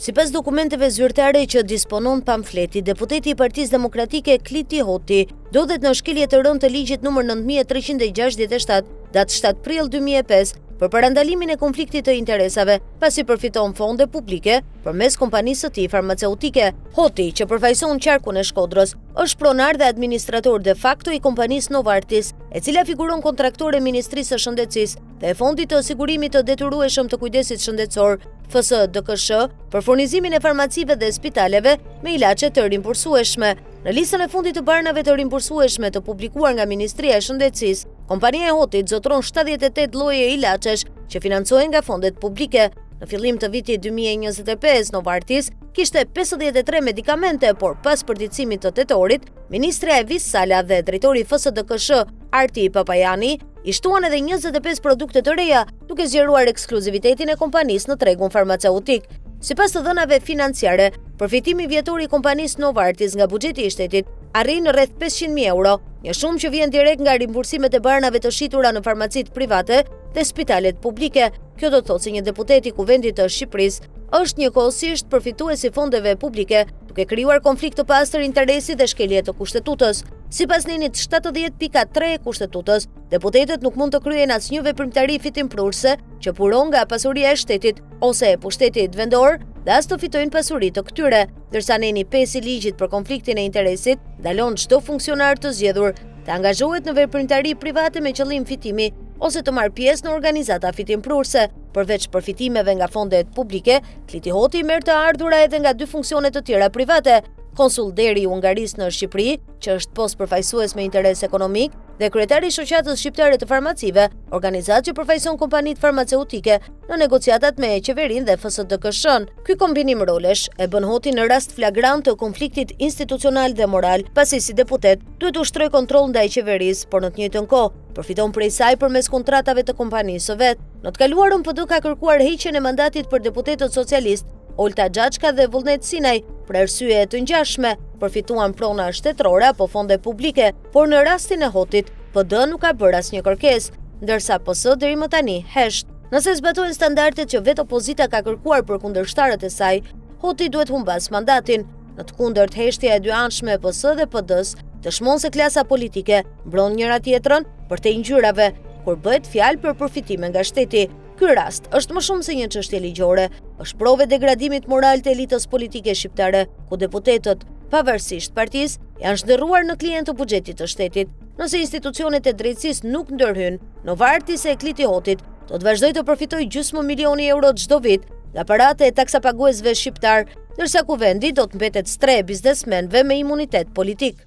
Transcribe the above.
Sipas dokumenteve zyrtare që disponon pamfleti, deputeti i Partisë Demokratike Kliti Hoti ndodhet në shkelje të rënd të ligjit numër 9367, datë 7 prill 2005, për parandalimin e konfliktit të interesave, pasi përfiton fonde publike përmes kompanisë së tij farmaceutike. Hoti, që përfaqëson qarkun e Shkodrës, është pronar dhe administrator de facto i kompanisë Novartis, e cila figuron kontraktore e Ministrisë së Shëndetësisë dhe e Fondit të Sigurimit të Detyrueshëm të Kujdesit Shëndetësor, FSDKSH, për furnizimin e farmacive dhe spitaleve me ilaçe të rimbursueshme. Në listën e fundit të barnave të rimbursueshme të publikuar nga Ministria e Shëndetësisë, kompania e Hotit zotron 78 lloje ilaçesh që financohen nga fondet publike. Në fillim të vitit 2025, Novartis kishte 53 medikamente, por pas përditësimit të tetorit, Ministra e Vis Sala dhe drejtori FSDKSH, Arti Papajani, i shtuan edhe 25 produkte të reja, duke zgjeruar ekskluzivitetin e kompanisë në tregun farmaceutik. Sipas të dhënave financiare, përfitimi vjetor i kompanisë Novartis nga buxheti i shtetit arrin rreth 500.000 euro, një shumë që vjen direkt nga rimbursimet e barnave të shitura në farmacitë private dhe spitalet publike. Kjo do të thotë se një deputet i Kuvendit të Shqipërisë është njëkohësisht përfitues i fondeve publike, duke krijuar konflikt të pastër interesi dhe shkelje të kushtetutës. Sipas nenit 70.3 e kushtetutës, deputetët nuk mund të kryejnë asnjë veprimtari fitimprurse që puron nga pasuria e shtetit ose e pushtetit vendor dhe as të fitojnë pasuri të këtyre, ndërsa neni 5 i ligjit për konfliktin e interesit ndalon çdo funksionar të zgjedhur të angazhohet në veprimtari private me qëllim fitimi ose të marrë pjesë në organizata fitimprurse. Përveç përfitimeve nga fondet publike, Kliti Hoti merr të ardhura edhe nga 2 funksione të tjera private: konsul deri i Hungarisë në Shqipëri, që është post përfaqësues me interes ekonomik, dhe kryetari i Shoqatës Shqiptare të Farmacive, organizatë që përfaqëson kompanitë farmaceutike në negociatat me qeverinë dhe FSDKSH-n. Ky kombinim rolesh e bën Hotin në rast flagrant të konfliktit institucional dhe moral, pasi si deputet duhet ushtroj kontroll ndaj qeverisë, por në të njëjtën kohë përfiton prej saj përmes kontratave të kompanisë së vet. Në të kaluarën PD ka kërkuar heqjen e mandatit për deputetët socialist Olta Xhaçka dhe Vullnet Sinaj për arsye të ngjashme, përfituan prona shtetërore apo fonde publike, por në rastin e Hotit, PD nuk ka bërë asnjë kërkesë, ndërsa PS deri më tani hesht. Nëse zbatohen standardet që vetë opozita ka kërkuar për kundërshtarët e saj, Hoti duhet humbas mandatin. Në të kundërt, heshtja e dyanshme e PS dhe PD-s dëshmon se klasa politike mbron njëra tjetrën për te ngjyrave, kur bëhet fjalë për përfitime nga shteti. Ky rast është më shumë se një çështje ligjore, është provë degradimit moral të elitës politike shqiptare, ku deputetët, pavarësisht partisë, janë zhderruar në klient të buxhetit të shtetit. Nëse institucionet e drejtësisë nuk ndërhyjnë, Novartis e Kliti Hotit do të vazhdojë të përfitojë gjysmë milioni euro çdo vit nga paratë e taksapaguesve shqiptar, ndërsa kuvendi do të mbetet stre biznesmenëve me imunitet politik.